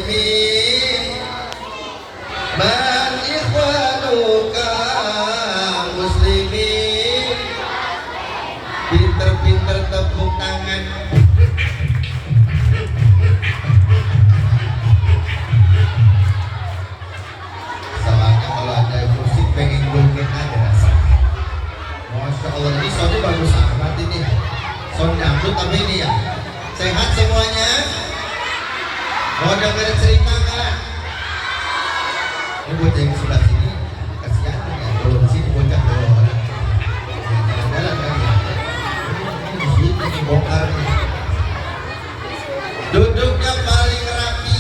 muslimin man ikhwanuka muslimin. Pinter-pinter tepuk tangan. Soalnya kalau ada musik pengen joget ada rasanya. Masya Allah, ini soundnya bagus amat ini. Sound dangdut tapi ini ya. Sehat semuanya? Mau dengerin cerita nggak? Ini bocah yang sebelah sini kasihan ya. Kalau di sini bocah dua orang. Jalan-jalan kan ya. Ini di sini bongkar nih. Duduknya paling rapi.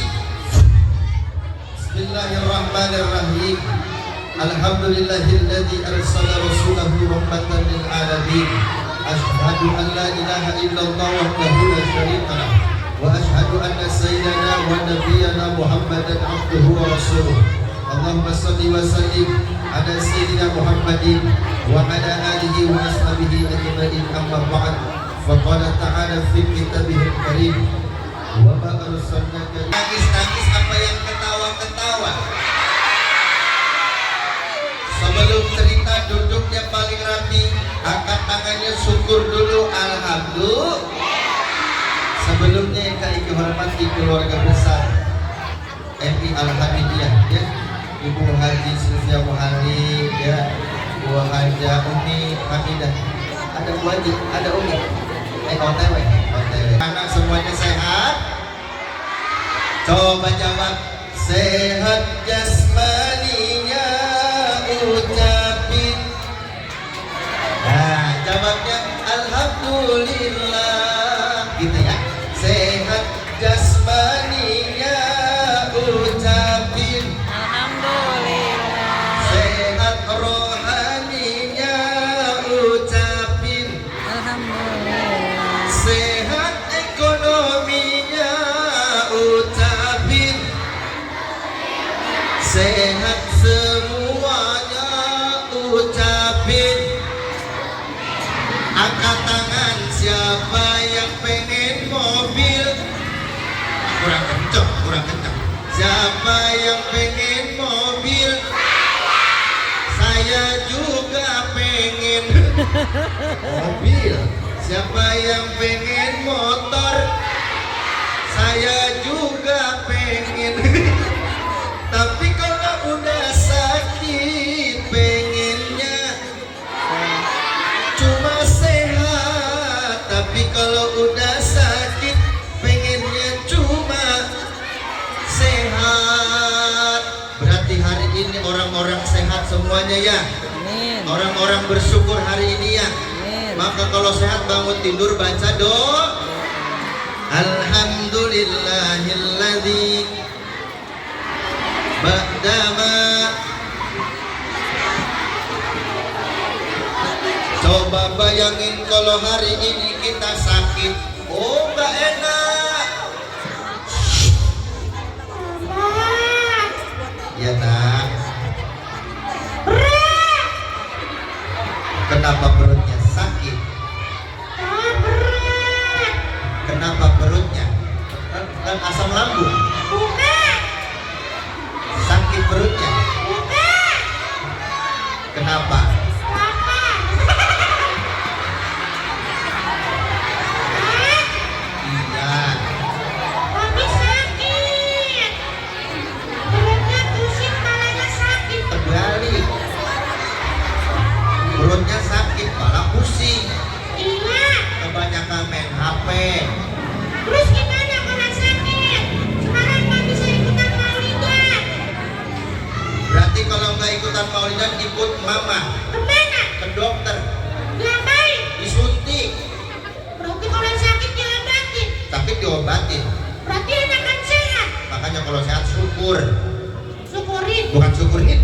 Bismillahirrahmanirrahim. Alhamdulillahilladzi arsala rasulahu rahmatan lil alamin. Asyhadu an la ilaha illallah wahdahu la syarika lah wa asyhadu anna sayyidana wa nabiyyana Muhammadan abduhu wa rasuluh. Allahumma shalli wa sallim ala sayyidina Muhammadin wa ala alihi wa ashabihi ajma'in, amma ba'd. Faqala ta'ala fi kitabihil karim wa ma arsalnaka. Nangis-nangis apa yang ketawa-ketawa? Sebelum cerita duduknya paling rapi, angkat tangannya syukur dulu, alhamdulillah. Sebelumnya yang kami hormati keluarga besar MI Al-Hamidiyah ya, Ibu Haji Sylvia Muhalli ya, Bu Haja Umi Hamidah, ada Bu Haji, ada Umi OTW. Anak semuanya sehat? Coba jawab. Sehat jasmaninya ucapin. Nah, jawabnya alhamdulillah gitu ya. Sehat jasmaninya ucapin alhamdulillah. Sehat rohaninya ucapin Alhamdulillah. sehat ekonominya ucapin sehat semuanya ucapin. Angkat tangan siapa yang pengen mobil. Kurang kencang, kurang kencang. Siapa yang pengen mobil? Saya juga pengen mobil. Siapa yang pengen motor? Saya juga pengen. Tapi kalau udah sakit pengennya cuma sehat. Tapi kalau udah sakit pengennya cuma sehat. Berarti hari ini orang-orang sehat semuanya ya. Amin. Orang-orang bersyukur hari ini ya. Amin. Maka kalau sehat bangun tidur baca doa. Alhamdulillahilladzi ba'dama. Coba bayangin kalau hari ini kita sakit. Oh, gak enak. Ya nak. Kenapa perutnya sakit? Kenapa perutnya? Kan asam lambung. Sakit perutnya. Kenapa? Iya. Terbalik. Perutnya sakit, malah pusing. Kebanyakan main HP. Terus gimana kalau sakit? Sekarang nggak bisa ikutan maulidan. Berarti kalau nggak ikutan maulidan ikut mama Kemana? ke dokter, Diapain? disuntik, Berarti kalau sakit diobatin. sakit diobatin. Berarti enakan sehat. Makanya kalau sehat syukur, Syukurin. bukan syukurin,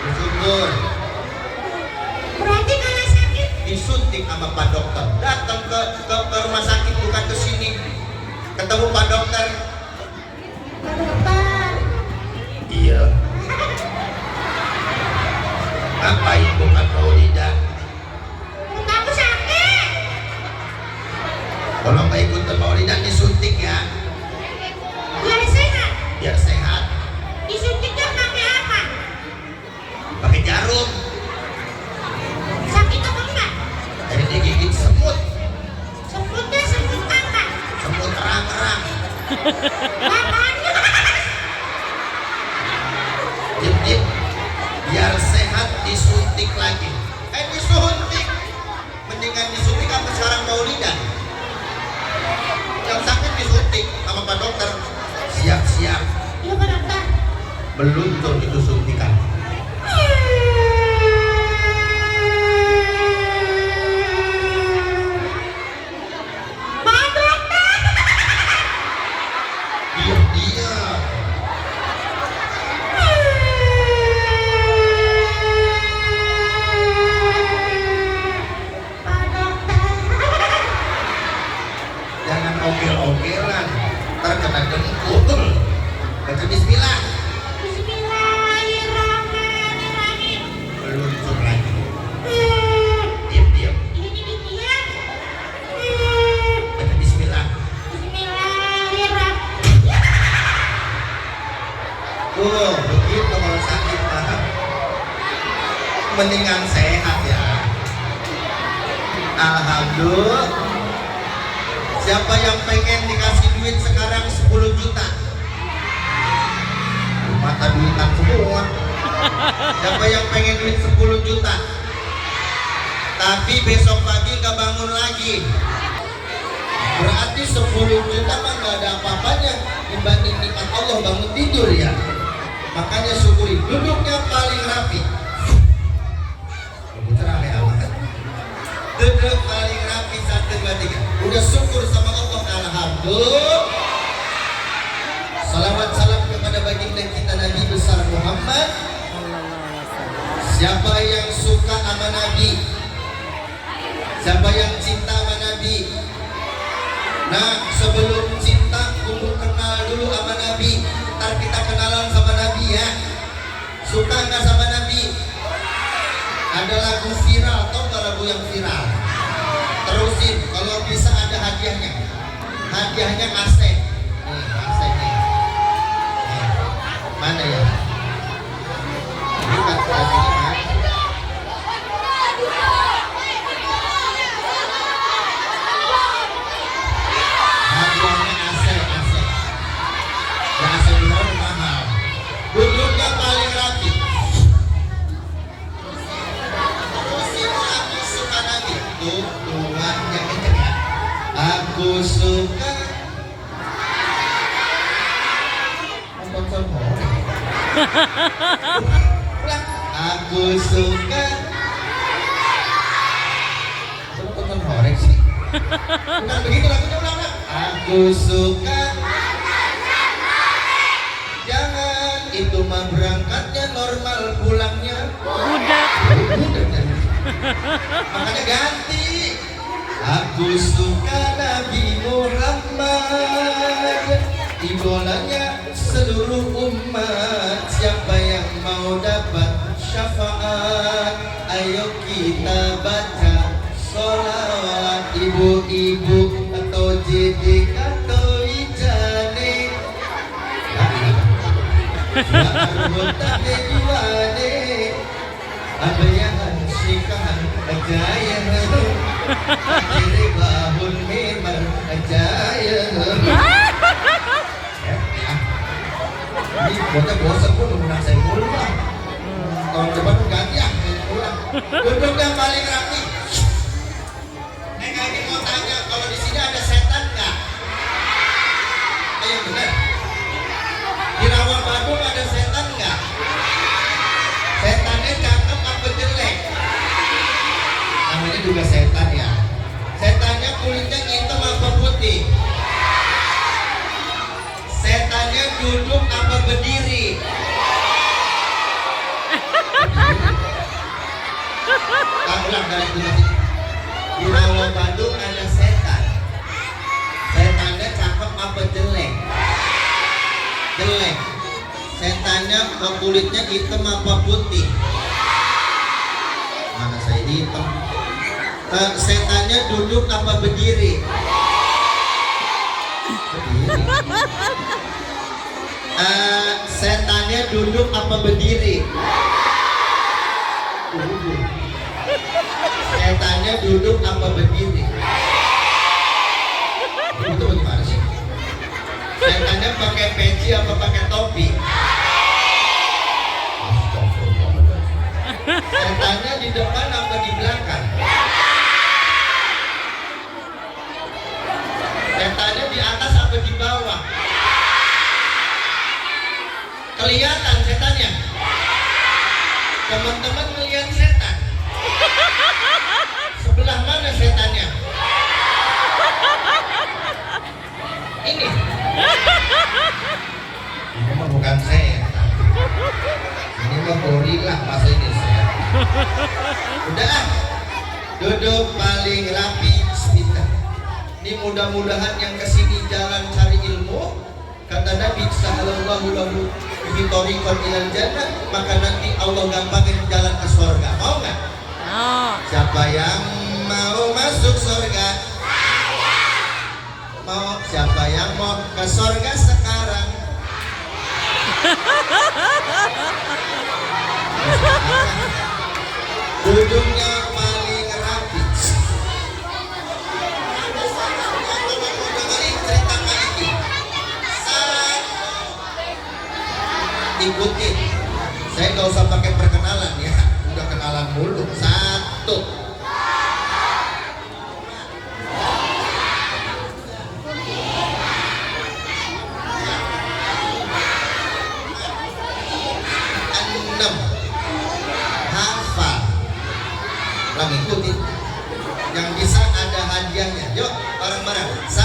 bersyukur. Berarti kalau sakit Disuntik sama Pak Dokter. Datang ke rumah sakit, bukan ke sini. Ketemu Pak Dokter. Pak dokter. Iya. Ngapain bukan maulidan? Aku sakit. Kalau nggak ikut maulidan disuntik ya. Biar sehat. disuntik lagi. Disuntik. Mendingan disuntik apa sekarang maulidan? Yang sakit disuntik sama Pak Dokter. Siap-siap. Iya Pak Dokter. Meluncur itu suntikan. Pak Dokter. Diam. Pak Dokter. Jangan ogel-ogelan, ntar kena dengkul. Baca bismillah. Bismillahirrahmanirrahim. Meluncur lagi. Diam. Ini dia. Baca bismillah. Bismillahirrahmanirrahim. Begitu kalau sakit mah. Mendingan sehat ya. Alhamdulillah. Siapa yang pengen dikasih duit sekarang 10 juta? Mata duitan semua. Siapa yang pengen duit 10 juta? Tapi besok pagi gak bangun lagi. Berarti 10 juta mah gak ada apa-apanya dibanding nikmat Allah bangun tidur ya. Makanya syukuri. Duduknya paling rapi. Rame amat. Duduk paling rapi 1, 2, 3. Udah syukur sama Allah. Alhamdulillah. Salawat salam kepada baginda kita Nabi besar Muhammad. Siapa yang suka sama Nabi, siapa yang cinta sama Nabi, nah sebelum cinta kudu kenal dulu sama Nabi. Ntar kita kenalan sama Nabi ya. Suka nggak sama Nabi? Ada lagu viral, tau nggak lagu yang viral? Terusin, kalau bisa ada hadiahnya. Hadiahnya kaset. Nih, kasetnya. Mana ya? Ini kan kasetnya kan? Hadiahnya kaset. Ya kaset dulu mahal. Duduknya paling rapi. Terusin aku suka Nabi. Tuh, yang kenceng ya. Aku suka. Aku suka. Tonton horek sih. Bukan begitu lagunya, ulang. Aku suka. Jangan, itu mah berangkatnya normal, pulangnya Budak. Makanya ganti. Aku suka Nabi Muhammad, idolanya seluruh umat. Siapa yang mau dapat syafaat, ayo kita baca sholawat. Ibu-ibu atau jedek atau ijane, ya arwota dejuane, abayahan sikahan ajaya, akhiri bahun memar ajaya. Ini bocah bosan pun menang saya mulu lah. Tahun depan ganti ya, ulang. Duduk yang paling rapi. Ini mau tanya, kalau di sini ada setan nggak? Ayo bener. Di Rawabadung ada setan nggak? Setannya cakep apa jelek? Namanya juga setan ya. Setannya kulitnya hitam apa putih? Setannya duduk apa berdiri? Ulang dari dulu. Di Rawabadung ada setan. Setannya cakep apa jelek? Jelek. Setannya kulitnya hitam apa putih? Mana saya hitam? Setannya duduk apa berdiri? Berdiri. Setannya duduk apa berdiri? Duduk. Setannya duduk apa berdiri? Itu bagaimana sih? Setannya pakai peci apa pakai topi? Setannya di depan apa di belakang? Setannya di atas apa di bawah? Kelihatan setannya? Teman-teman melihat setan? Sebelah mana setannya? Ini. Ini mah bukan setan. Ini mah gorila bahasa Indonesia. Udah, duduk paling rapi. Bismillah. Ini mudah-mudahan yang kesini jalan cari ilmu, kata Nabi sallallahu alaihi wasallam, ilal jannah, maka nanti Allah gampangin jalan ke surga. Mau nggak? Oh. Siapa yang mau masuk surga? Mau. Siapa yang mau ke surga sekarang? Duduknya paling rapi. Dengerin cerita Kak Iki. Ikutin. Saya nggak usah pakai perkenalan ya, udah kenalan mulu. 1. Hafal. Lagi ikutin. Yang bisa ada hadiahnya. Yuk bareng-bareng. 1,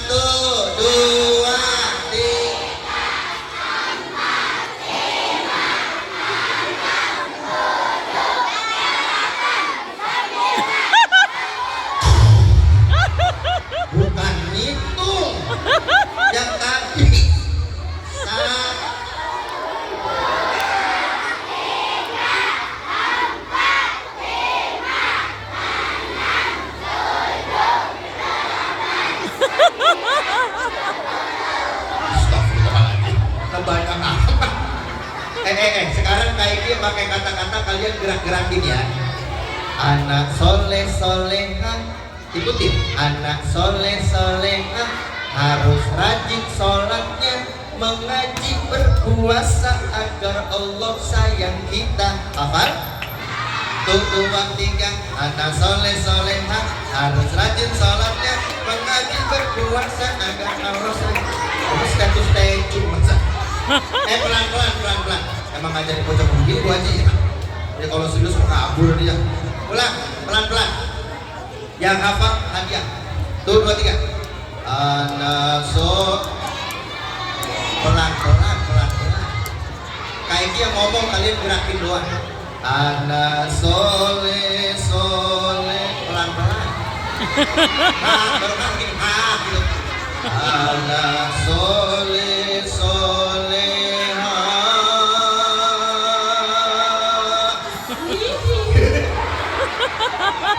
2, 3. Bukan hitung. Yang tadi. 1. Kebanyakan apa? Sekarang kayak gini pakai kata-kata kalian gerak-gerakin ya. Anak soleh solehah, ikutin. Anak soleh solehah harus rajin sholatnya, mengaji, berpuasa agar Allah sayang kita. Hafal? 1, 2, 3. Anak soleh solehah harus rajin sholatnya, mengaji, berpuasa agar Allah sayang. Terus status teju masa. Pelan-pelan. Emang ngajarin bocah begini gua aja ya. Jadi kalau serius mau kabur dia. Ulang, pelan-pelan. Yang hafal hadiah. 1, 2, 3. Pelan-pelan. Kayak dia ngomong, kalian gerakin doang. Anak soleh pelan-pelan. Baru kan gini, gitu. Anak soleh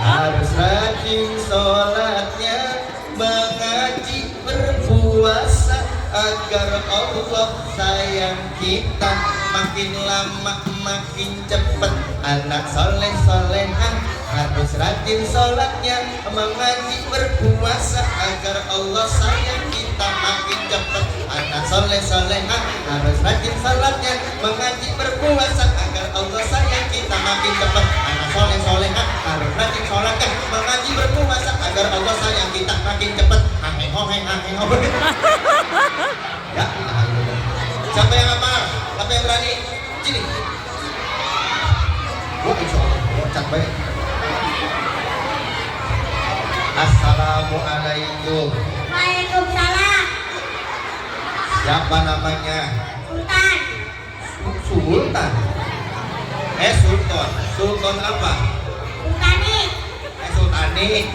harus rajin sholatnya, mengaji, berpuasa agar Allah sayang kita. Makin lama makin cepet. Anak soleh solehah harus rajin sholatnya, mengaji, berpuasa agar Allah sayang kita. Makin cepet. Anak soleh solehah harus rajin sholatnya, mengaji, berpuasa agar Allah sayang kita. Makin cepet. Anak soleh solehah harus rajin sholatnya, mengaji, berpuasa agar Allah sayang kita. Makin cepet. Ya, siapa yang hafal? Siapa yang berani? Sini. Gua insya Allah loncat baik. Assalamualaikum. Waalaikumsalam. Siapa namanya? Sultan. Sultan. Sultan. Sultan apa? Sultani. Sultani.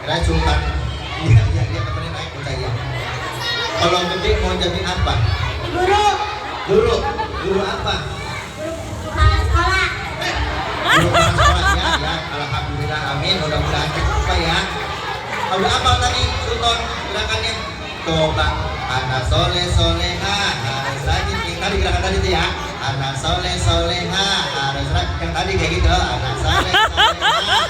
Kira Sultan. Iya, temenin naik bocah ya. Kalau gede mau jadi apa? Guru. Guru apa? Kepala sekolah. Guru kepala sekolah ya. Alhamdulillah, amin. Mudah-mudahan apa ya. Udah apa tadi Sultan gerakannya? Coba. Anak soleh solehah harus rajin. Yang tadi gerakan tadi itu ya. Anak soleh solehah harus rajin. Yang tadi kayak gitu. Anak soleh solehah.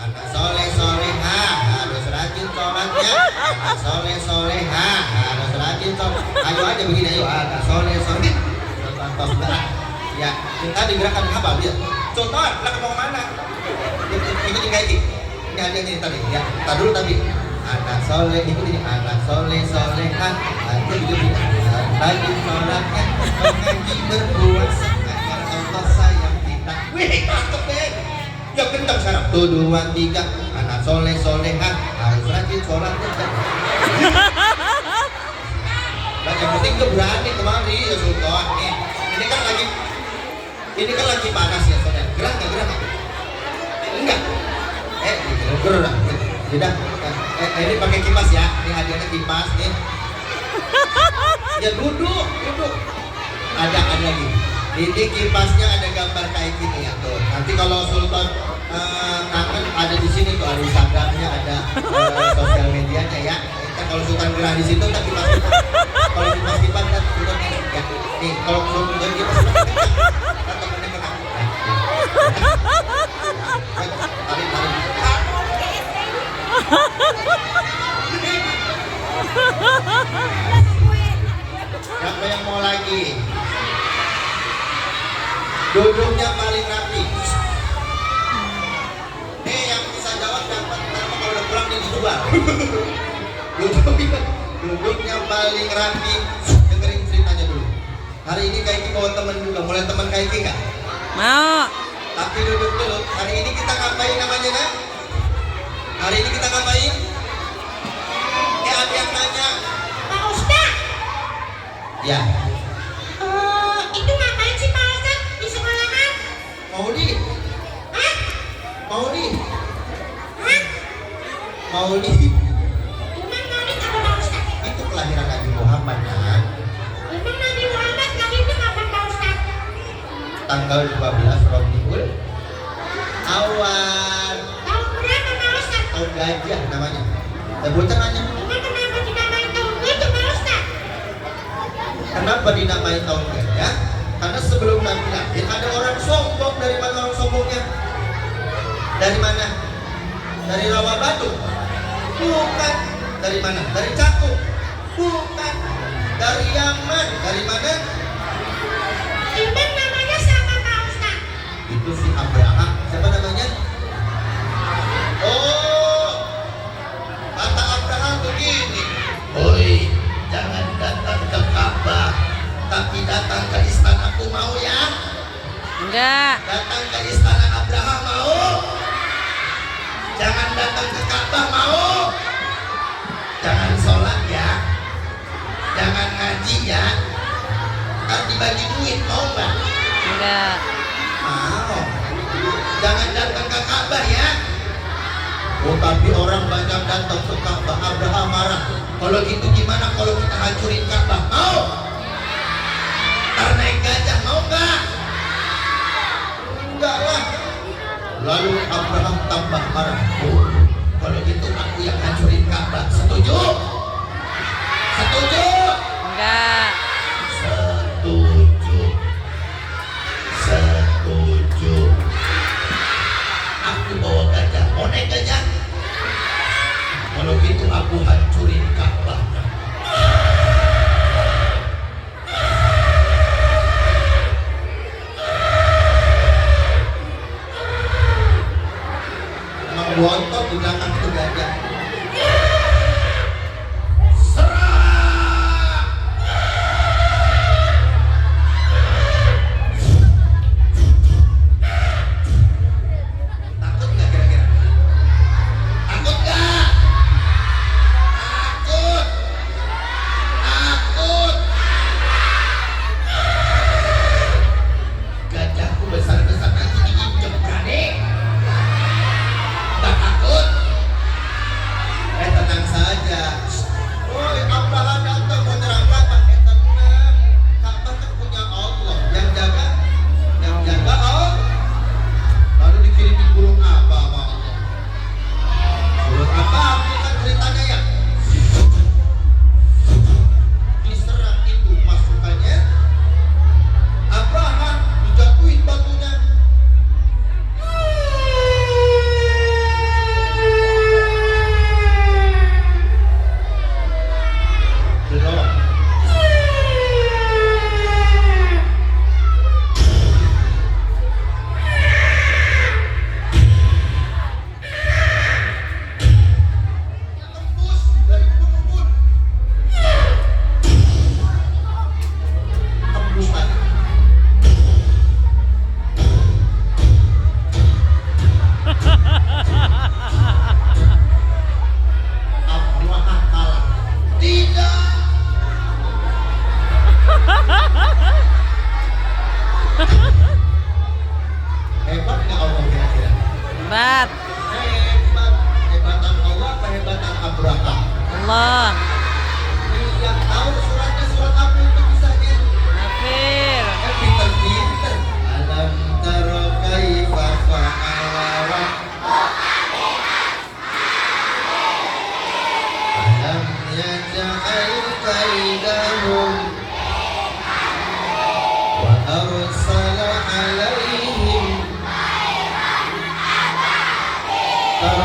Anak soleh solehah harus rajin sholatnya. Anak soleh solehah harus rajin sholat. Ayo aja begini ayo. Anak soleh soleh. Tonton berat. Ya, tadi gerakan apa dia? Sultan, lah mau kemana? Ikutin kayak gini. Ini hadiahnya tadi. Ya, tar dulu tadi. Anak soleh, ikutin anak soleh solehan. Nanti juga lagi sholatnya mengaji berpuasa agar Allah sayang kita. Wih, mantep deh. Ya kencang sekarang. Tuh 2, 3. Anak soleh solehan harus rajin sholatnya. Nah, yang penting tuh berani kemari ya Sultan. Nih, ini kan lagi panas ya saudara. Gerak nggak gerak? Enggak. Gerak. Tidak. Ini pakai kipas ya. Ini hadiahnya kipas nih. Ya duduk. Ada lagi. Ini kipasnya ada gambar kayak gini ya tuh. Nanti kalau Sultan kangen ada di sini tuh, ada Instagramnya, ada sosial medianya ya. Kita kalau Sultan gerah di situ tapi kalau kipas kan Sultan ya. Nih kalau Sultan kipas kan temennya menang. Tarik. Siapa yang mau lagi? Duduknya paling rapi. Nih yang bisa jawab dapat, kalau udah pulang nih dijual. Duduknya paling rapi. Dengerin ceritanya dulu. Hari ini Kaiki bawa teman juga. Mulai teman Kaiki nggak? Mau. Tapi duduk dulu. Hari ini kita ngapain namanya nak? Hari ini kita ngapain? Ada yang nanya. Pak Ustadz, Ya. itu ngapain sih Pak Ustadz di sekolahan? Maudi. Hah? Maudi. Hah? Maudi. Emang Maulid apa Pak Ustadz? Itu kelahiran Nabi Muhammad kan? Emang Nabi Muhammad lahirnya kapan Pak Ustadz? Tanggal 12 Rabiul Awal. Tahun berapa Pak Ustadz? Tahun gajah namanya. Bocah nanya, Emang kenapa dinamain tahun itu Pak Ustadz? kenapa dinamai tahun gajah? Karena sebelum Nabi lahir ada orang sombong. Dari mana orang sombongnya? Dari mana? Dari Rawabatu? Bukan. Dari mana? Dari Cakung? Bukan. Dari Yaman? Dari mana? Emang namanya siapa Pak Ustadz? Itu si Abraham. Siapa namanya? Oh, kata Abraham begini. Oi, jangan datang ke Ka'bah, tapi datang ke istanaku, mau ya? Enggak. Datang ke istana Abraham, mau? Jangan datang ke Ka'bah, mau? Jangan sholat ya, jangan ngaji ya, kan dibagi duit, mau nggak? Enggak. Mau. Jangan datang ke Ka'bah ya. Oh, tapi orang banyak datang ke Ka'bah. Abraham marah. Kalau gitu gimana kalau kita hancurin Ka'bah? Mau? Naik gajah, mau nggak? Enggak lah. Lalu Abraham tambah marah. Oh, kalau gitu aku yang hancurin Ka'bah. Setuju? Setuju? Enggak. Setuju. Aku bawa gajah. Mau naik gajah? Kalau gitu aku hancurin Ka'bah. Membontot di belakang itu gajah. Serang!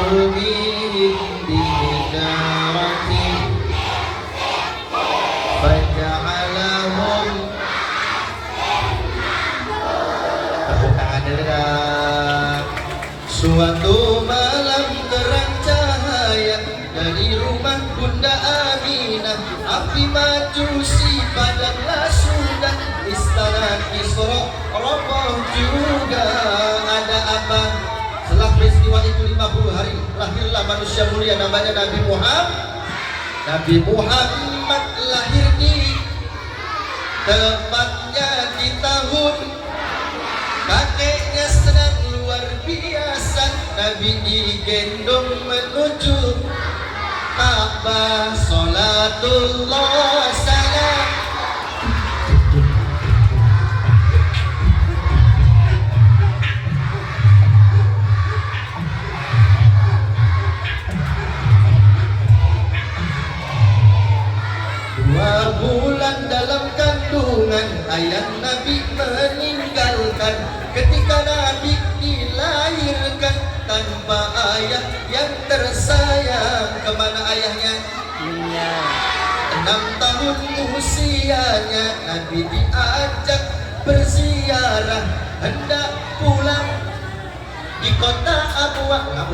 بهم بحجارة فجعلهم tepuk tangan dekat. Suatu malam terang cahaya dari rumah Bunda Aminah, api majusi padamlah sudah, istana Kisra roboh juga. Ada apa? Setelah peristiwa itu 50 hari lahirlah manusia mulia namanya Nabi Muhammad. Nabi Muhammad lahir di tepatnya di tahun kakeknya senang luar biasa. Nabi digendong menuju Ka'bah, sholatullah salam. Bulan dalam kandungan ayah Nabi meninggalkan, ketika Nabi dilahirkan tanpa ayah yang tersayang. Kemana ayahnya? 6 tahun usianya Nabi diajak berziarah, hendak pulang di kota Abwa.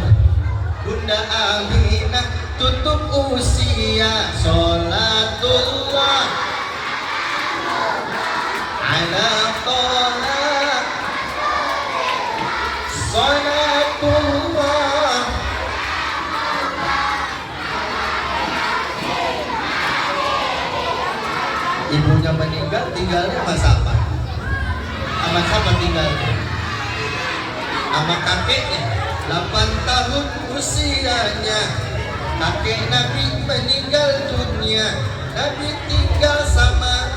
Bunda Aminah tutup usia, sholatullah ala toha, sholatullah. Ibunya meninggal, tinggalnya sama siapa? Sama siapa tinggalnya? Sama kakeknya. 8 tahun usianya kakek Nabi meninggal dunia. Nabi tinggal sama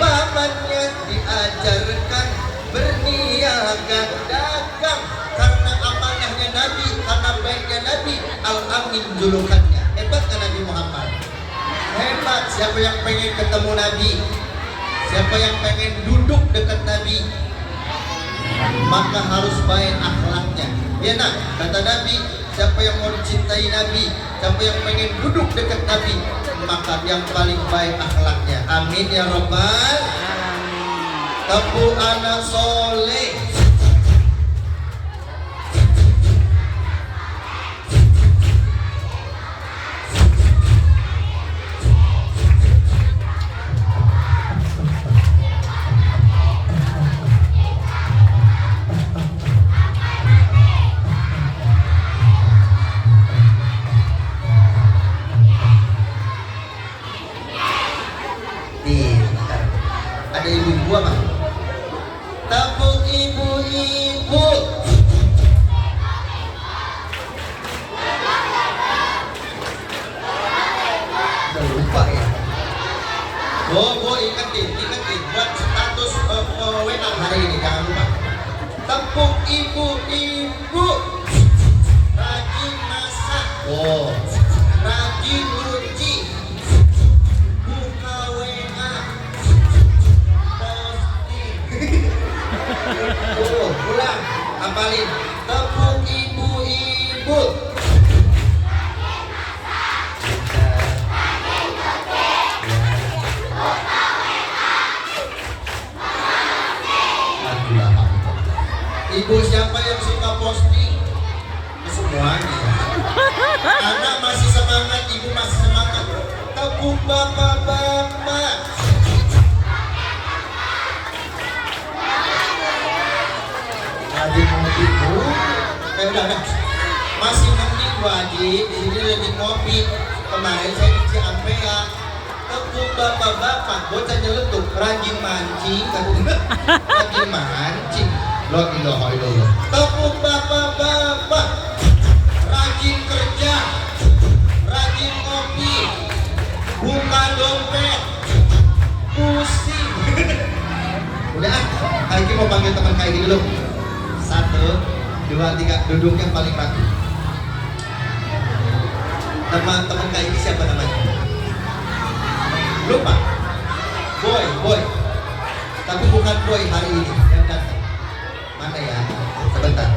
pamannya, diajarkan berniaga dagang karena amanahnya Nabi, karena baiknya Nabi. Al-Amin julukannya. Hebat kan Nabi Muhammad? Hebat. Siapa yang pengen ketemu Nabi? Siapa yang pengen duduk dekat Nabi? Maka harus baik akhlaknya. Ya nak, kata Nabi, siapa yang mau dicintai Nabi, siapa yang pengen duduk dekat Nabi, maka yang paling baik akhlaknya. Amin ya Rabbal alamin. Tepuk anak soleh. Ada ibu-ibu apa? Tepuk ibu-ibu. Udah lupa ya. Oh, ingetin buat status WA hari ini, jangan lupa. Tepuk ibu-ibu. Rajin masak. Oh, rajin nyuci. Pulang, hafalin. Tepuk ibu-ibu. Ibu siapa yang suka posting? Semuanya. Anak masih semangat, ibu masih semangat. Tepuk bapak-bapak. Haji ngopi bu, udah, masih mending bu Haji, di sini lagi ngopi. Kemarin saya di Ciampea, tepuk bapak-bapak, bocah nyeletuk, rajin mancing, rajin mancing. La ilaha illallah. Tepuk bapak-bapak, rajin kerja, rajin ngopi, buka dompet, pusing. Udah, Haji mau panggil teman kayak gini dulu. 1, 2, 3, duduk yang paling rapi. Teman-teman kayak ini siapa namanya? Lupa? Boy. Tapi bukan boy hari ini yang datang. Mana ya? Sebentar.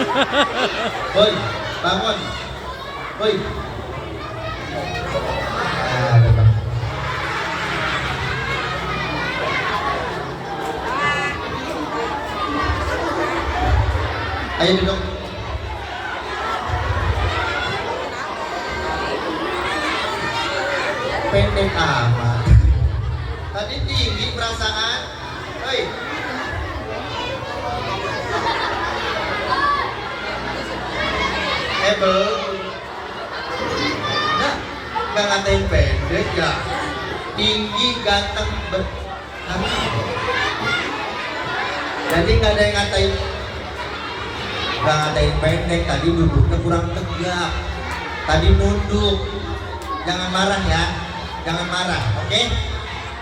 Woi, bangun. Woi. Ah, betul. Ayo duduk. Pendek amat. Tadi tinggi perasaan. Hei. Belum. Nah, nggak ngatain pendek ya. Tinggi, ganteng, jadi nggak ada yang ngatain. Nggak ngatain pendek. Tadi duduknya kurang tegak. Tadi nunduk. Jangan marah ya. Jangan marah, oke?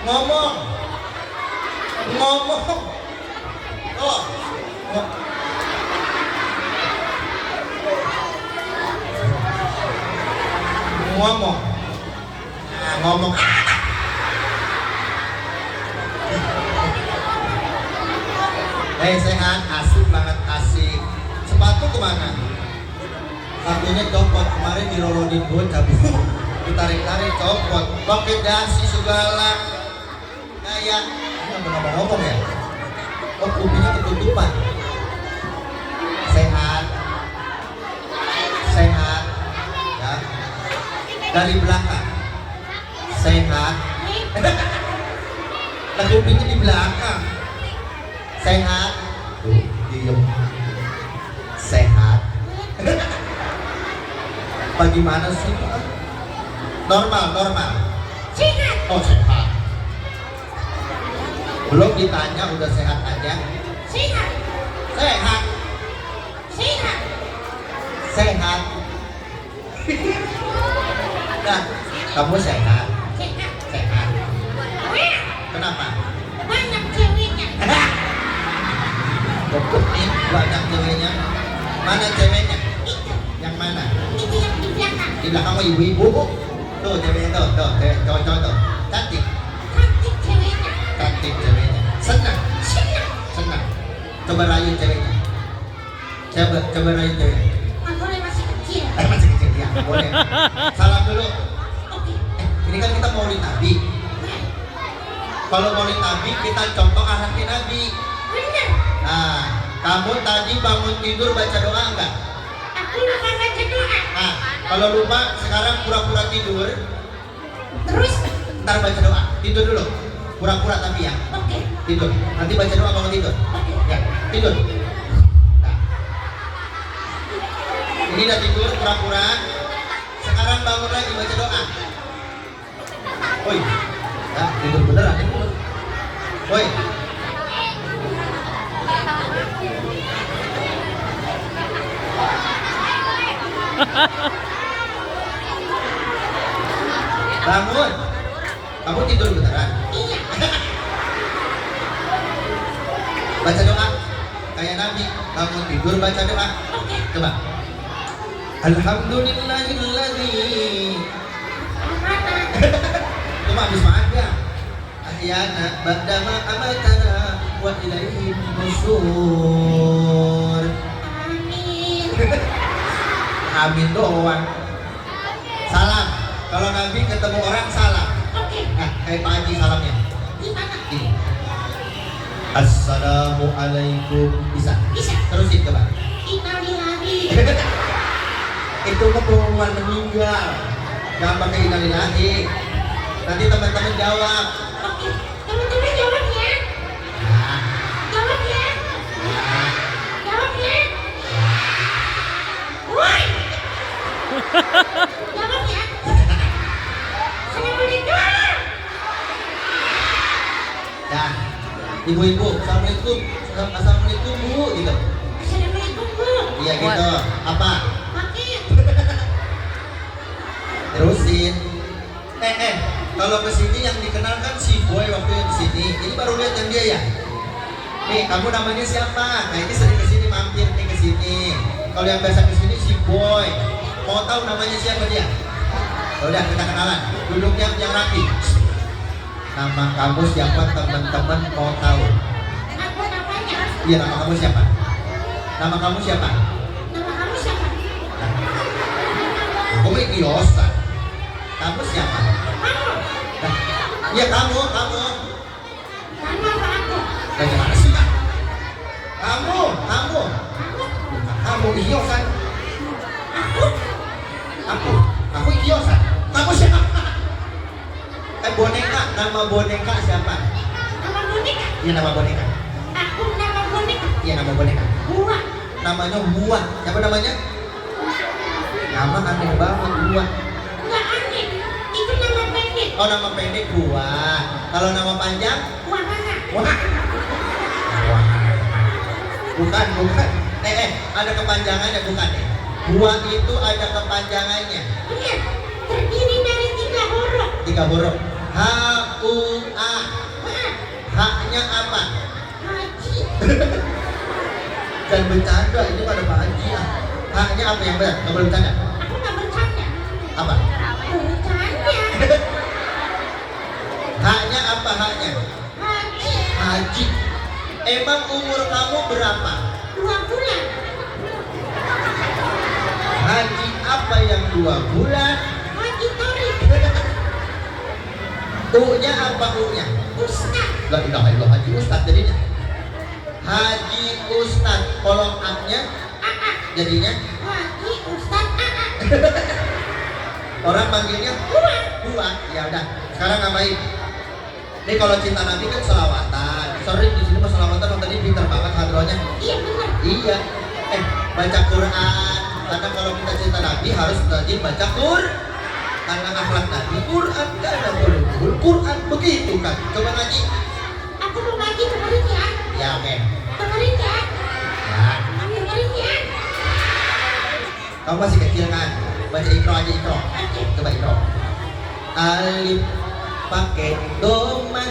Ngomong. Oh. Ngomong. Nah, ngomong. Sehat, asik banget, asik. Sepatu kemana? Sepatunya copot, kemarin dirolonin bocah. Ditarik-tarik copot, pakai dasi segala. Kayak ini nggak ngomong ya? Oh, kupingnya ketutupan. Sehat, ya. Dari belakang, sehat. Nah, kupingnya di belakang, sehat. Tuh, diem. Sehat. Bagaimana sih? Normal. Sehat. Oh, sehat. Belum ditanya udah sehat aja. Sehat. Nah, kamu sehat. Sehat. Kenapa? Banyak ceweknya. Ini banyak ceweknya. Mana ceweknya? Itu. Yang mana? Itu yang di belakang. Di belakang mau ibu-ibu. Tuh ceweknya tuh, cewek cowok tuh. Cantik. Cantik ceweknya. Senang. Coba rayu ceweknya. Coba rayu ceweknya. Boleh masih kecil. Masih kecil ya, boleh. Salam dulu. Oke. Ini kan kita maulid Nabi. Kalau maulid Nabi kita contoh akhlaknya Nabi. Bener. Nah, kamu tadi bangun tidur baca doa enggak? Aku lupa baca doa. Nah, kalau lupa sekarang pura-pura tidur. Terus. Ntar baca doa. Tidur dulu. Pura-pura tapi ya. Oke. Tidur. Nanti baca doa bangun tidur. Oke. Ya, tidur. Nah. Ini udah tidur pura-pura. Sekarang bangun lagi baca doa. Woi. Nah, tidur beneran. Woi. Bangun. Kamu tidur beneran? Iya. Baca doa. Kayak Nabi, bangun tidur baca doa. Oke. Coba. Alhamdulillahilladzi. Cuma habis makan ya. Ahyana ba'dama amatana wa ilaihi nusyur. Amin. Amin doang. Salam. Kalau Nabi ketemu orang salam. Oke. Nah, kayak Pak Haji salamnya. Gimana? Ini. Assalamualaikum. Bisa? Bisa. Terusin coba. Innalillahi. Itu mah pengumuman meninggal. Jangan pakai innalillahi. Nanti teman-teman jawab. Oke. Teman-teman jawab ya. Nah, Jawab ya. nah. Jawab ya. Woi. Jawab ya. Assalamualaikum. Dah. Ibu-ibu, assalamualaikum. Assalamualaikum bu, gitu. Assalamualaikum bu. Iya gitu. Apa? Makin. Terusin. Kalau kesini yang dikenalkan si Boy waktu yang di sini. Ini baru lihat yang dia ya. Nih, kamu namanya siapa? Nah ini sering kesini mampir nih kesini. Kalau yang biasa kesini si Boy. Mau tahu namanya siapa dia? Udah kita kenalan. Duduknya yang rapi. Nama kamu siapa teman-teman mau tahu? Aku namanya. Iya nama kamu siapa? Nama kamu siapa? Aku mah kiosan. Kamu siapa? Kamu. Nah, ya kamu. Kamu apa aku? Nah, gimana sih Kak? Kamu. Aku. Kamu kiosan. Aku. Aku kiosan. Kamu siapa? Boneka. Nama boneka siapa? Nama boneka. Iya nama boneka. Aku nama boneka. Iya nama boneka. Buah. Namanya Buah. Siapa namanya? Nama aneh banget Buah. Nggak aneh. Itu nama pendek. Oh nama pendek Buah. Kalau nama panjang? Buah mana? Wah. Bukan. Ada kepanjangannya bukan ya? Buah itu ada kepanjangannya. Benar. Terdiri dari 3 huruf. 3 huruf. H-U-A. Haknya apa? Haji. Dan bercanda ini pada Pak Haji ya. Haknya apa yang benar? Nggak boleh bercanda. Aku nggak bercanda. Apa? Bercanda. Haknya apa haknya? Haji. Haji. Emang umur kamu berapa? 2 bulan. Haji apa yang 2 bulan? Haji Torik. U-nya apa U-nya? Ustaz. La ilaha illallah Haji Ustaz jadinya. Haji Ustaz. Kalau A-nya Aa. jadinya Haji Ustaz Aa. orang panggilnya Buah. Buah. Ya udah. Sekarang ngapain? Ini kalau cinta Nabi kan selawatan. Sorry di sini mah selawatan tadi pintar banget hadrohnya. Iya benar. Iya. Baca Quran. Karena kalau kita cinta Nabi harus rajin baca Quran. Karena akhlak Nabi Quran karena Quran begitu kan. Coba ngaji. Aku mau ngaji dengerin ya. Ya oke. Dengerin ya. Ya. Dengerin ya. Kamu masih kecil kan? Baca Iqra aja Iqra. Oke. Coba Iqra. Alif pakai doma.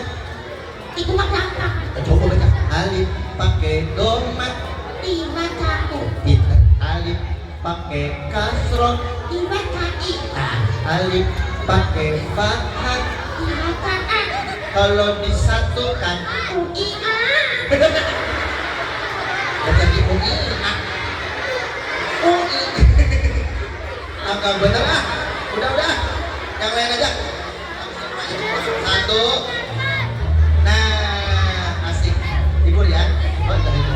Itu mah gampang. Coba baca. Alif pakai doma. Dibaca U. Pintar. Alif pakai kasroh. Dibaca I. Alif pakai fathah. Dibaca A. Kalau disatukan U-I-A. jadi UI. UI. Agak bener ah. Udah. Yang lain aja. 1. Nah, asik. Hibur ya. Betul itu.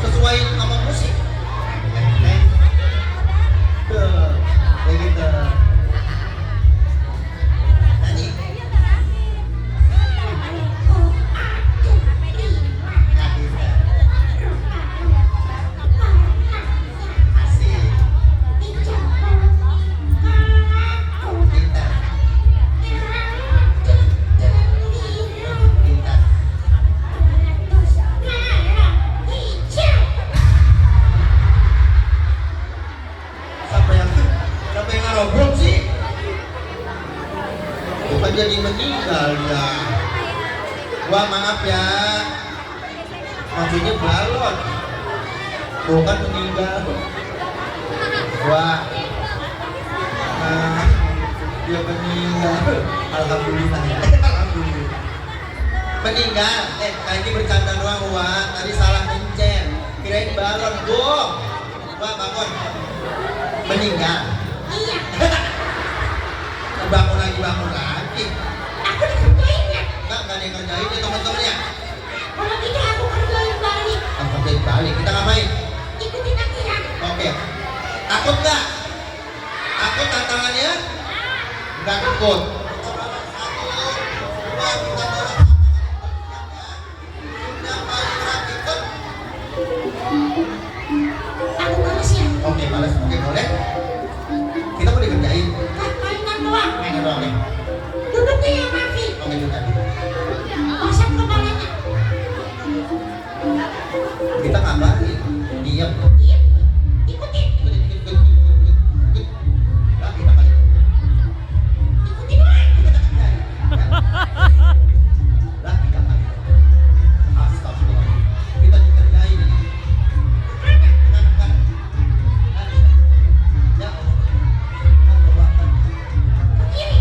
Sesuai sama musik. Tuh, begitu. Nyanyi. Nggak bisa. Asik. Pintar. Pintar. Siapa yang ngarobrol sih? Bukan jadi meninggal ya. Wah maaf ya. Maksudnya balon. Bukan meninggal. Wah. Nah, dia meninggal. Alhamdulillah ya. Alhamdulillah. Meninggal. Tadi bercanda doang Wah. Tadi salah mencet. Kirain balon. Bohong. Wah bangun. Meninggal. Iya. Bangun lagi. Aku dikerjain ya. Enggak ada yang ngerjain ya teman-temannya. Kalau gitu aku kerjain balik. Apa kerjain balik? Kita ngapain? Ikutin aku ya. Oke. Takut nggak? Takut tantangannya? Nggak takut. Aku males ya. Oke, balas. Oke, boleh. Kita mau dikerjain. Kan mainan doang. Main doang nih. Duduknya yang rapi. Oke, juga. Pasang kepalanya. Kita ngapain? Diam. Iya. Ikutin. Nah, kita kali. Ikutin lah. Lah, kita kali. Astagfirullah. Kita dikerjain. Ya. Ke kiri.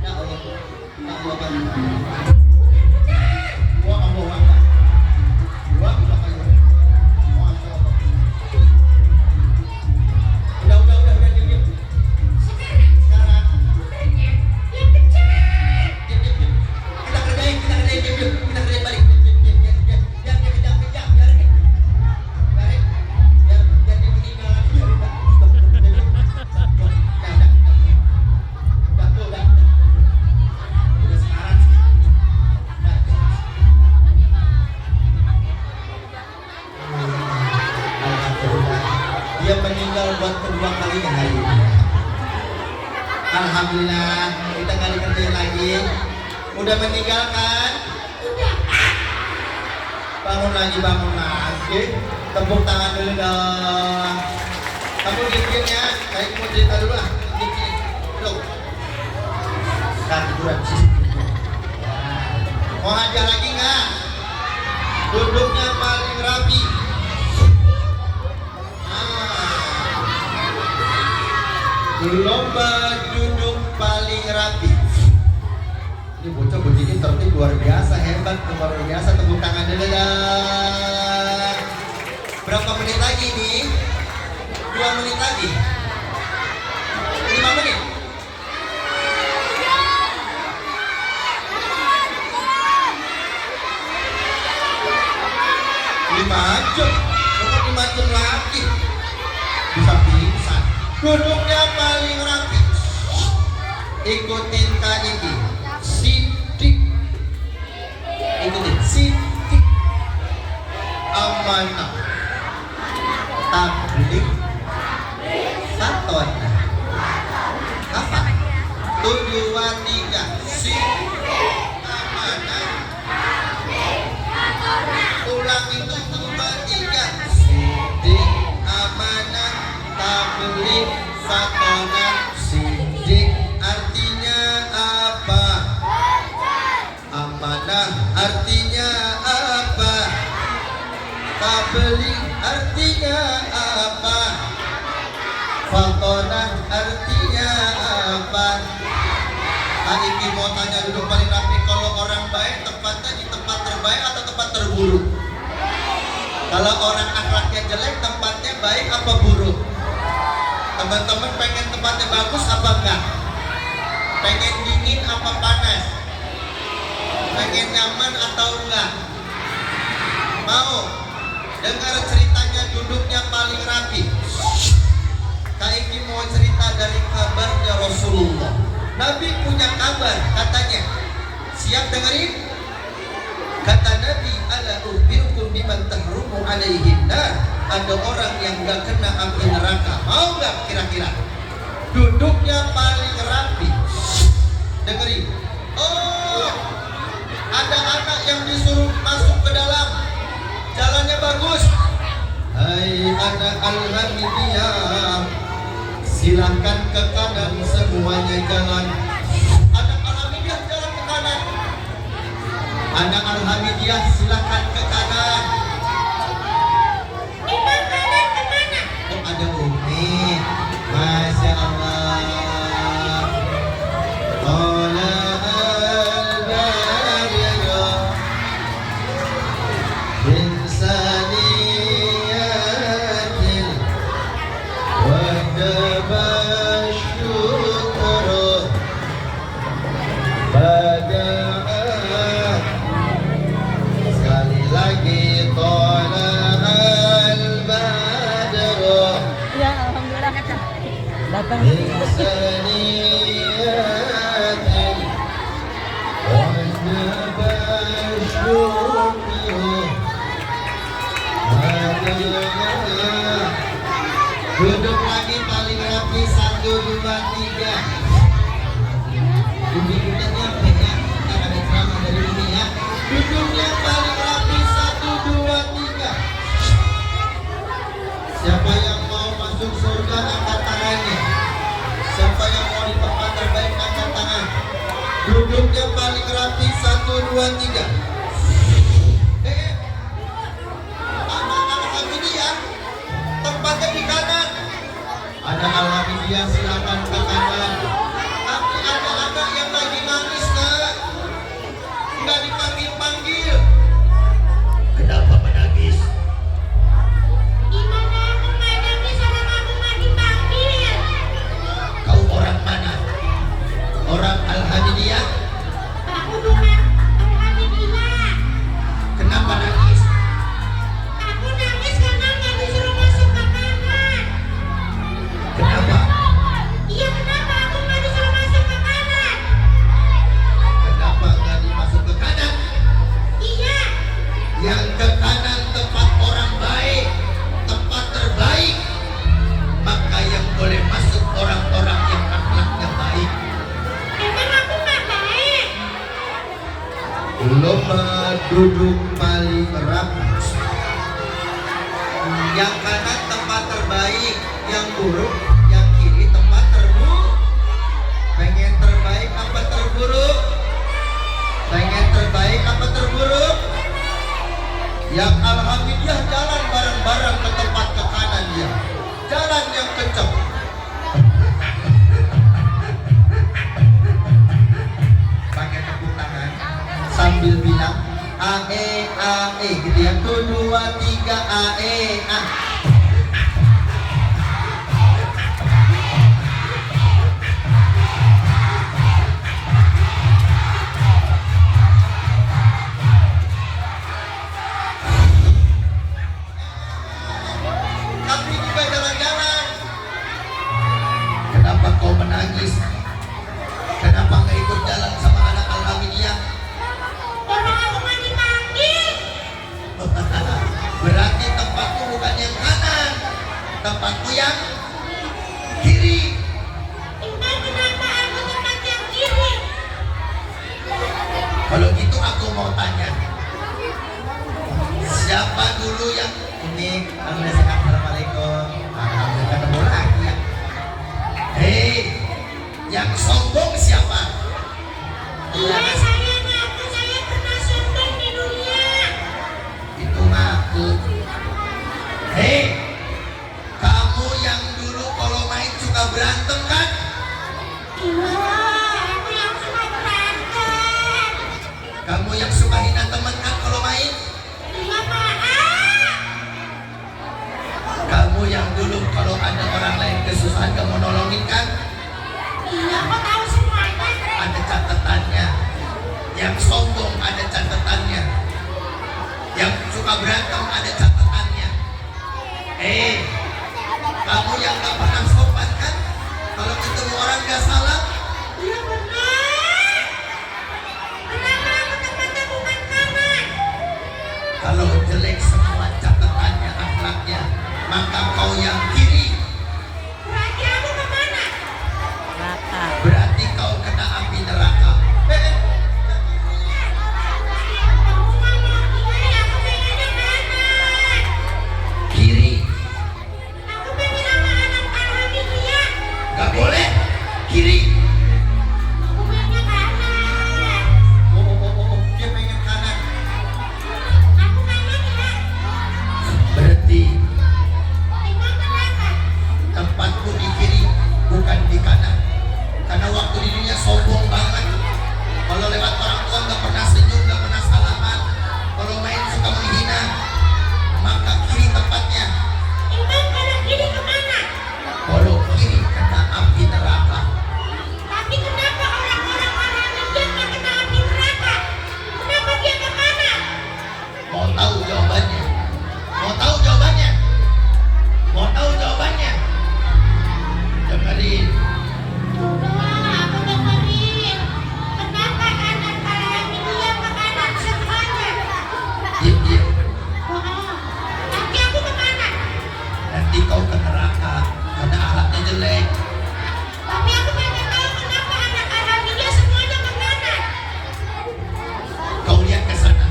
Ya Allah. Ya Allah. Benar. Wah, Allah. Wah, Allah. Dia meninggal buat kedua kalinya hari ini. Alhamdulillah, kita kali kerja lagi. Udah meninggalkan? Udah. Bangun lagi. Tepuk tangan dulu dong. Kamu diem ya, kayak mau cerita dulu lah. Duduk. Tiduran sih. Mau hadiah lagi nggak? Duduknya paling rapi. Lomba duduk paling rapi. Ini bocah-bocah ini tertib luar biasa, hebat, luar biasa. Tepuk tangan dulu dah. Berapa menit lagi nih? 2 menit lagi. 5 menit. 5 jam. Bukan 5 jam lagi. Bisa pingsan. Duduknya paling rapi. Ikutin KID. Sidik. Ikutin sidik. Amanah. Tabligh. Fatonah. Apa? 7, 2, 3. Sidik. Amanah. Ulang itu 2, 3. Sidik. Amanah. Tabligh. Fatonah. Sidik artinya apa? Amanah artinya apa? Tabligh artinya apa? Fatonah artinya apa? Iki mau tanya duduk paling rapi. Kalau orang baik tempatnya di tempat terbaik atau tempat terburuk? Kalau orang akhlaknya jelek tempatnya baik apa buruk? Teman-teman pengen tempatnya bagus apa enggak? Pengen dingin apa panas? Pengen nyaman atau enggak? Mau dengar ceritanya duduknya paling rapi? Kak Iki mau cerita dari kabarnya Rasulullah. Nabi punya kabar katanya. Siap dengerin? Kata Nabi, ala ukhbirukum biman tahrumu alaihin nar. Ada orang yang gak kena api neraka. Mau gak kira-kira? Duduknya paling rapi. Dengerin. Oh, ada anak yang disuruh masuk ke dalam. Jalannya bagus. Hai anak Al-Hamidiyah, silakan ke kanan, semuanya jalan. Anak Al-Hamidiyah jalan ke kanan. Anak Al-Hamidiyah silakan ke kanan. Imam kanan kemana? Oh, ada Umi. Masya Allah. Ola al-bariyah insaniyatin wadabasyukru bada'ah. Sekali lagi tola al-badru Ya, alhamdulillah. Datang. insaniyatin wadabasyukru bada'ah. Duduk lagi paling rapi. 1, 2, 3. Umi kita nyampe ya. Kita ada ceramah dari Umi ya. Duduknya paling rapi. 1, 2, 3. Siapa yang mau masuk surga angkat tangannya. Siapa yang mau di tempat terbaik angkat tangan. Duduknya paling rapi. 1, 2, 3. Anak-anak Al-Hamidiyah tempatnya di kanan. Ada Al-Hamidiyah silakan ke kanan. Tapi ada anak yang lagi nangis nak, nggak dipanggil-panggil. Kenapa menangis? Gimana aku nggak nangis orang aku nggak dipanggil? Kau orang mana? Orang Al-Hamidiyah? Aku bukan Alhamdulillah. Kenapa nangis? Aku nangis karena nggak disuruh masuk ke kanan. Kenapa? Iya duduk paling rapi. Yang kanan tempat terbaik, yang buruk, yang kiri tempat terburuk. Pengen terbaik apa terburuk? Pengen terbaik apa terburuk? Yang alhamdulillah jalan bareng-bareng ke tempat ke kanan dia. Jalan yang kencang. Pakai tepuk tangan sambil bilang AE AE gitu ya. 1 2 3 AE A. Tapi juga jalan-jalan. Kenapa kau menangis? Kenapa nggak ikut jalan sama anak alhamdulillah? Orang aku mah dipanggil. Berarti tempatku bukan yang kanan, tempatku yang kiri. Entah kenapa aku tempat yang kiri. Kalau gitu aku mau tanya, siapa dulu yang ini? Assalamualaikum. Alhamdulillah ketemu lagi ya. Hei, yang sombong siapa? Iya, saya ngaku saya pernah sombong di dunia. Itu ngaku. Hei, kamu yang dulu kalau main suka berantem kan? Iya, aku yang suka berantem. Kamu yang suka hina teman kan kalau main? Iya, maaf. Kamu yang dulu kalau ada orang lain kesusahan kamu nolongin kan? Iya, aku tahu semuanya. Ada catatannya. Yang sombong ada catatannya. Yang suka berantem ada catatannya. Kamu yang gak pernah sopan kan? Kalau ketemu orang gak salah, Iya benar. Kenapa aku tempatnya bukan kanan? kalau jelek semua catatannya, akhlaknya, maka kau yang kiri. Berarti aku kemana? Raka. Berarti kau kena api neraka. Aku nggak mau kiri, aku pengennya kanan. Kiri. Aku pengen sama anak alhamdulillah. Gak boleh. Kiri. Aku pengennya kanan. Dia pengen kanan. Aku kanan ya. Berarti Emang kenapa? tempatku di kiri, bukan di kanan. Karena waktu di dunia sombong banget. Kalau lewat orang tua nggak pernah senyum, nggak pernah salaman. Kalau main suka menghina. Maka kiri tempatnya. Emang kalau kiri kemana? Kalau kiri kena api neraka. Tapi kenapa orang-orang alhamdulillah nggak kena api neraka? Kenapa dia ke kanan? Mau tahu jawabannya? Mau tahu jawabannya? Mau tahu jawabannya? Dengerin. Udah, aku dengerin. Kenapa anak alhamdulillah ke kanan semuanya? Diam. Nanti aku kemana? Nanti kau ke neraka karena akhlaknya jelek. Tapi aku pengen tahu kenapa anak alhamdulillah semuanya ke kanan. Kau lihat ke sana,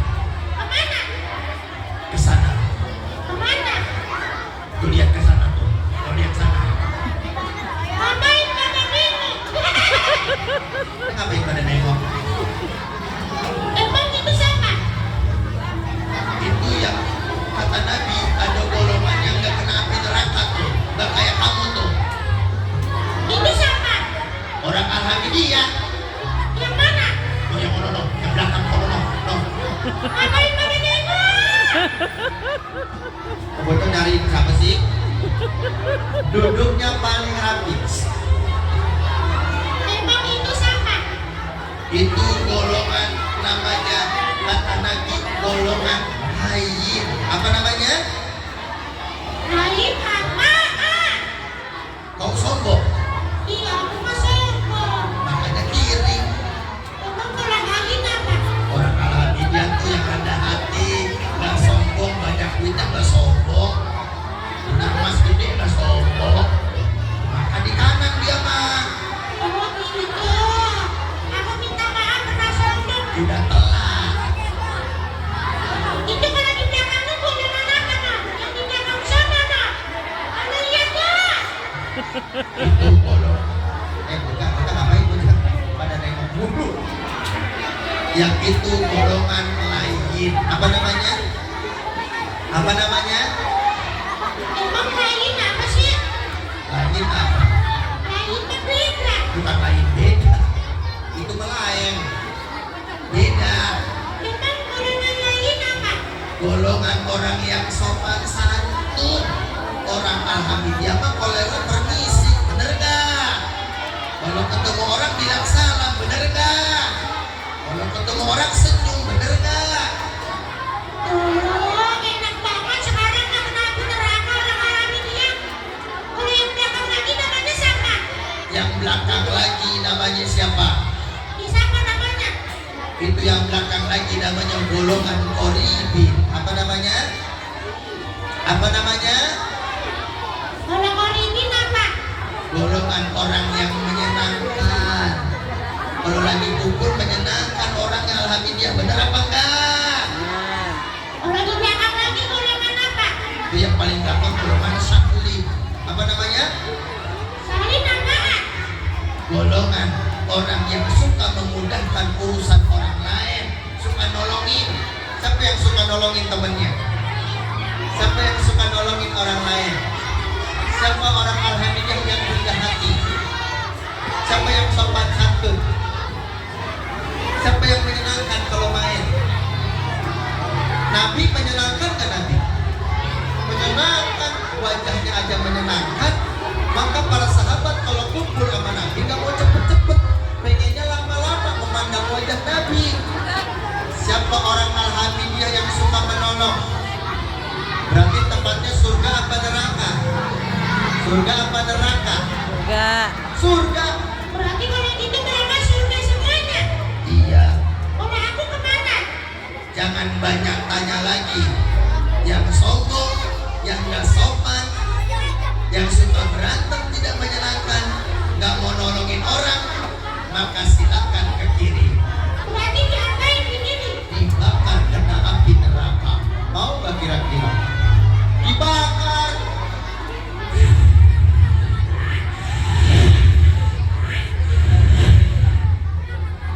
Kemana? ke sana. Kemana? Tuh lihat ke sana tuh. Kau lihat sana. Ngapain pada bingung? Ngapain pada nengok? Emang itu sama? Itu yang kata Nabi ada golongan yang gak kena api neraka tuh. Gak kayak kamu tuh. Itu sama? Orang alhamdulillah. Yang mana? Oh yang ono no, yang belakang kono no. Ngapain pada nengok? Kamu tuh nyariin siapa sih? Duduknya paling rapi. Emang itu sama? Itu golongan namanya kata Nabi golongan hayyin. Apa namanya? Lain apaan? Kau sombong. Iya, aku mah sombong. Makanya kiri. Emang kalau lain apa? Orang alhamdulillah tuh yang rendah hati, gak sombong, banyak duitnya gak sombong, punya emas gede gak sombong. Itu golongan. Bukan ngapain bukan pada nengok mulu. Yang itu golongan lain. Apa namanya? Apa namanya? Emang lain apa sih? Lain apa? Lain kan beda. Bukan lain, beda. Itu melayan. Beda. Emang golongan lain apa? Golongan orang yang sopan santun. Orang alhamdulillah mah kolera permisi, bener gak? Kalau ketemu orang bilang salam, bener gak? Kalau ketemu orang senyum, bener gak? Oh, enak banget sekarang nggak kena api neraka orang-orang ini ya. Kalau yang belakang lagi namanya siapa? Yang belakang lagi namanya siapa? Siapa namanya? Itu yang belakang lagi namanya golongan qoribin. Apa namanya? Apa namanya? Kalau koribin apa? Golongan orang yang menyenangkan. Kalau lagi kumpul menyenangkan orangnya, alhamdulillah, bener apa enggak? Kalau di belakang lagi golongan apa? Itu yang paling gampang golongan sahli. Apa namanya? Salin apaan? Golongan orang yang suka memudahkan urusan orang lain, suka nolongin. Siapa yang suka nolongin temennya? Siapa yang suka nolongin orang lain? Siapa orang alhamdulillah yang rendah hati? Siapa yang sopan santun? Siapa yang menyenangkan kalau main? Nabi menyenangkan kan Nabi? Menyenangkan, wajahnya aja menyenangkan. Maka para sahabat kalau kumpul sama Nabi gak mau cepet-cepet, pengennya lama-lama memandang wajah Nabi. Siapa orang alhamdulillah yang suka menolong? Berarti tempatnya surga apa neraka? Surga apa neraka? Enggak. Surga. Berarti kalau gitu mereka surga semuanya. Iya. Kalau aku kemana? Jangan banyak tanya lagi. Yang sombong, yang gak sopan, yang suka berantem tidak menyenangkan, gak mau nolongin orang, maka silakan ke kiri. Berarti diapain begini? Dibakar kena api neraka. Mau gak kira-kira? Dibakar.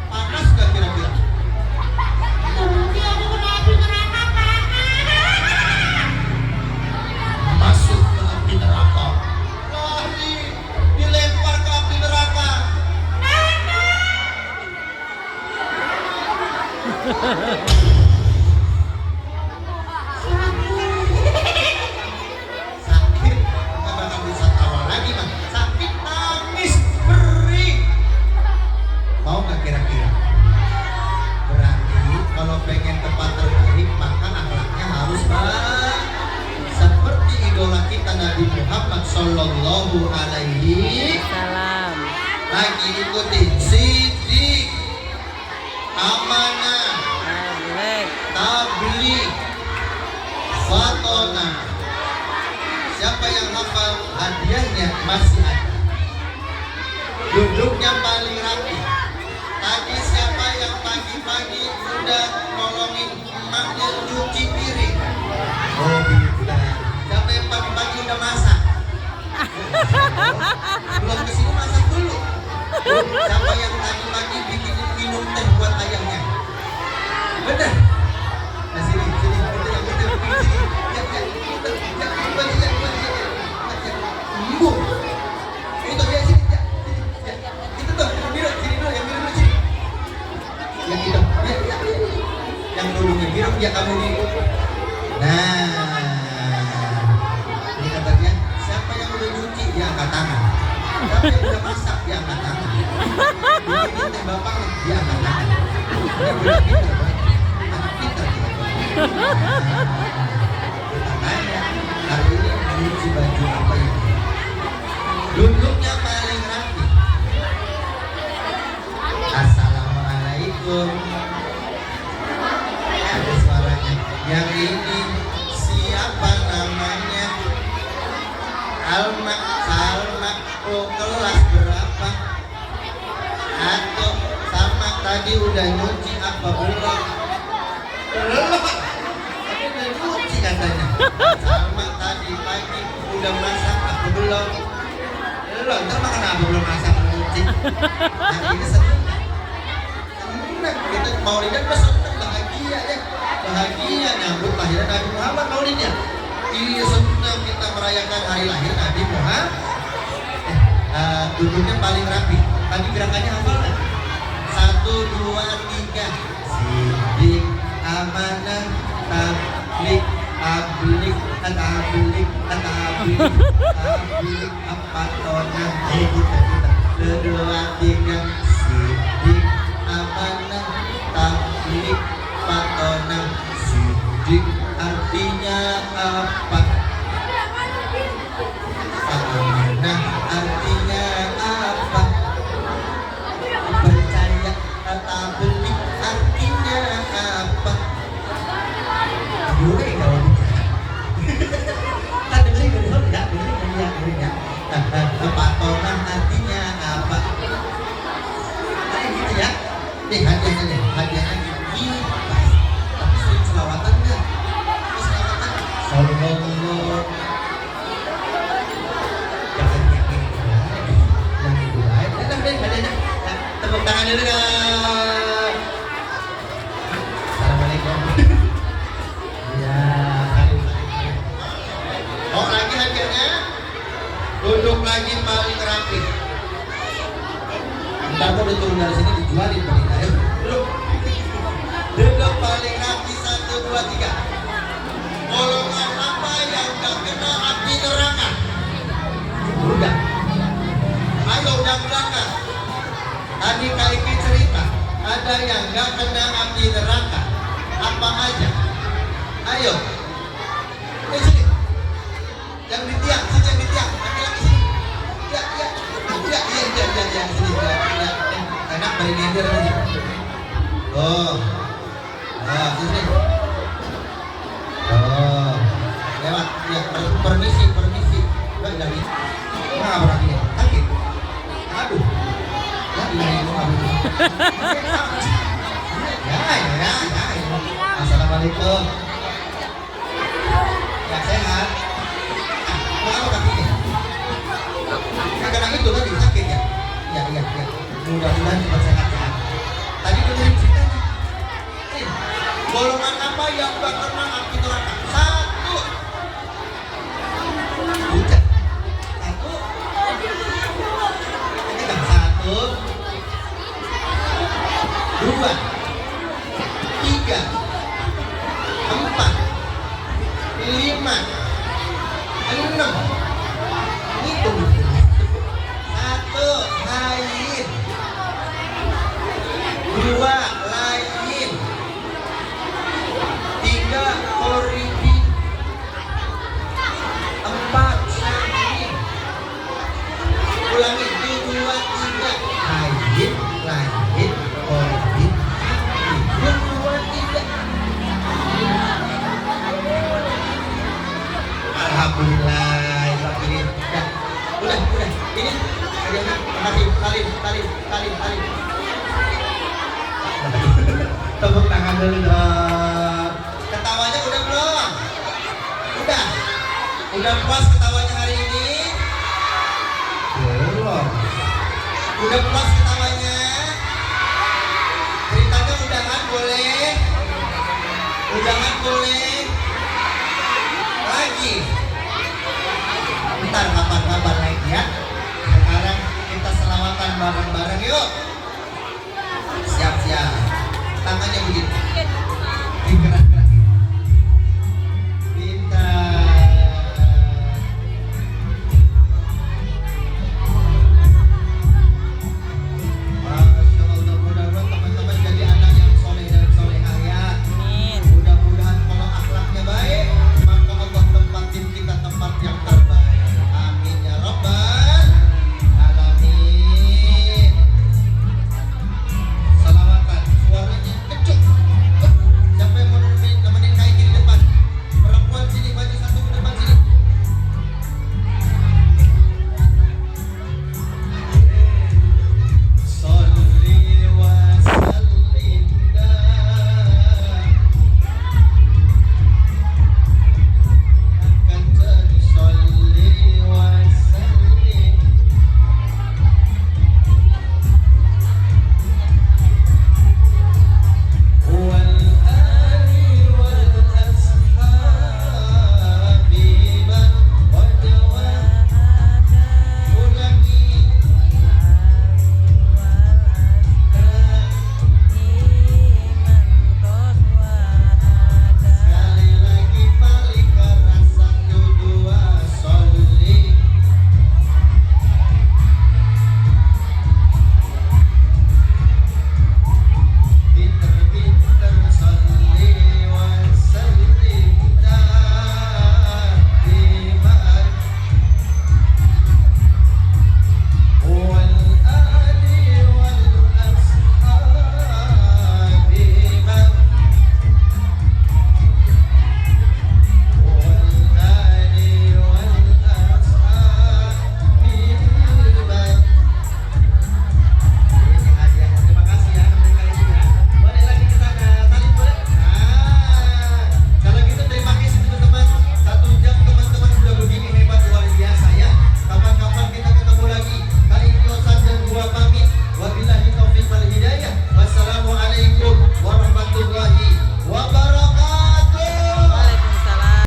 Panas gak kira-kira? Berarti aku kena api neraka panas. Masuk ke api neraka. Lari, dilempar ke api neraka. Sakit, nggak bakal bisa tawa lagi mah. Sakit, nangis, perih. Mau nggak kira-kira? Berarti kalau pengen tempat terbaik maka akhlaknya harus baik. Seperti idola kita Nabi Muhammad Sallallahu Alaihi. Salam. Lagi ikutin sidik, amanah, Tabligh. tabligh, fatona. Siapa yang hafal hadiahnya masih ada. Duduknya paling rapi. Tadi siapa yang pagi-pagi udah nolongin emaknya cuci piring? Oh gitu. Siapa yang pagi-pagi udah masak? Belum kesini masak dulu. Siapa yang tadi pagi bikin minum teh buat ayahnya? Bener. Nah sini, sini, betul yang betul, sini. Ibu, itu dia sini, itu tuh, biru, sini dulu, yang biru dulu sini. Yang itu, yang dulunya biru, ya kamu biru. Nah, ini katanya, siapa yang udah nyuci, dia angkat tangan. Siapa yang udah masak, dia angkat tangan. Bikin teh bapaknya, dia angkat tangan. Ini udah pintar, anak pintar. Kita tanya, hari ini nyuci baju apa ini? Duduknya paling rapi. Assalamualaikum. Ada suaranya. Yang ini siapa namanya? Alma, Salma. Oh, kelas berapa? Atau sama tadi udah nyuci apa belum? Belum. Tadi udah nyuci katanya. Salma tadi pagi udah masak apa belum? Belum, ntar makan apa belum masak cik. Nah ini seneng. Seneng kita Maulidan mah seneng bahagia ya. Bahagia nyambut lahiran Nabi Muhammad Maulidnya. Iya senang kita merayakan hari lahir Nabi Muhammad. Duduknya paling rapi. Tapi gerakannya hafal kan? 1, 2, 3. Sidik, amanah, tablik, tablik, tablik, tablik, tablik, apa tonah? Kita. 2, 3. Sidik, amanah, tablik, patonah. Sidik artinya apa? Amanah artinya apa? Percaya kata beli artinya apa? Gue kalau kan dengerin ya. Patonah artinya apa? Kayak gitu ya. Nih hadiahnya ini tapi sering selawatan nggak? Selawatan. Sallallahu. Jangan yang itu lain. Hadiahnya. Tepuk tangan dulu kan. Assalamualaikum. Ya, salim. Mau lagi hadiahnya? Duduk lagi paling rapi. Ntar mau turun dari sini dijualin paling ayo. Duduk paling rapi 1, 2, 3. Golongan apa yang gak kena api neraka? Udah. Ayo udah belakang. Tadi Kak Iki cerita, ada yang gak kena api neraka. Apa aja? Ayo. Sini. Yang di tiang, sini yang di tiang. Laki-laki sini. Ya. Sini. Ya. Enak dari nyender aja. Oh. Nah, sini. Oh. Lewat. Ya, permisi. Enggak ini. Nah, berarti ya. Sakit. Aduh. Ya, ini Ya. Assalamualaikum. Ya, sehat. Apa kakinya? Kadang itu tadi sakit ya? Iya. Mudah-mudahan cepat sehat ya. Tadi dengerin ceritanya. Golongan apa yang gak kena api neraka? 1. Bucat. 1. Ini kan 1. 2. 3. 4. 5. 6. Itu 1 lain. 2 lain. 3 origin. 4 lain. Ulangi 2, 3 lain origin. 2, 3. Alhamdulillah, ini udah. Ini hadiahnya kali. Tepuk tangan dulu dong. Ketawanya udah belum? Udah puas ketawanya hari ini? Belum. Udah puas ketawanya? Ceritanya udahan boleh? Lagi. Bentar kapan-kapan lagi ya. Sekarang kita selawatan bareng-bareng yuk. Siap. Tangannya begini. Digerak.